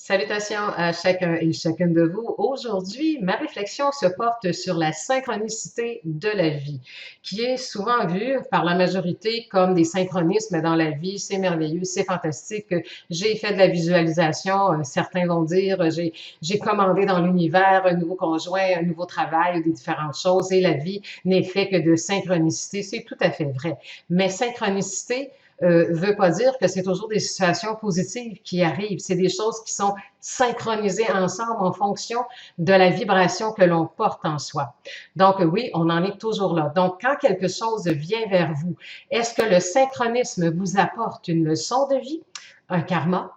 Salutations à chacun et chacune de vous. Aujourd'hui, ma réflexion se porte sur la synchronicité de la vie, qui est souvent vue par la majorité comme des synchronismes dans la vie. C'est merveilleux, c'est fantastique. J'ai fait de la visualisation. Certains vont dire, j'ai commandé dans l'univers un nouveau conjoint, un nouveau travail, des différentes choses, et la vie n'est fait que de synchronicité. C'est tout à fait vrai. Mais synchronicité, veut pas dire que c'est toujours des situations positives qui arrivent. C'est des choses qui sont synchronisées ensemble en fonction de la vibration que l'on porte en soi. Donc oui, on en est toujours là. Donc quand quelque chose vient vers vous, est-ce que le synchronisme vous apporte une leçon de vie, un karma,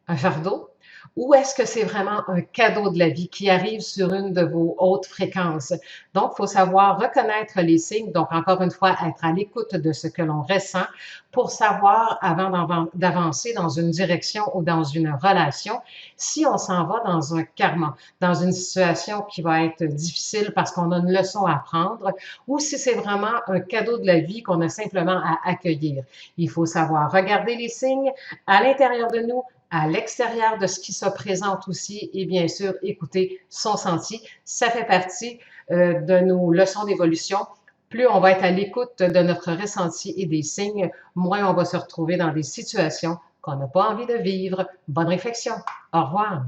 un fardeau? Ou est-ce que c'est vraiment un cadeau de la vie qui arrive sur une de vos hautes fréquences? Donc, il faut savoir reconnaître les signes. Donc, encore une fois, être à l'écoute de ce que l'on ressent pour savoir, avant d'avancer dans une direction ou dans une relation, si on s'en va dans un karma, dans une situation qui va être difficile parce qu'on a une leçon à apprendre, ou si c'est vraiment un cadeau de la vie qu'on a simplement à accueillir. Il faut savoir regarder les signes à l'intérieur de nous, à l'extérieur de ce qui se présente aussi et bien sûr écouter son senti. Ça fait partie de nos leçons d'évolution. Plus on va être à l'écoute de notre ressenti et des signes, moins on va se retrouver dans des situations qu'on n'a pas envie de vivre. Bonne réflexion. Au revoir.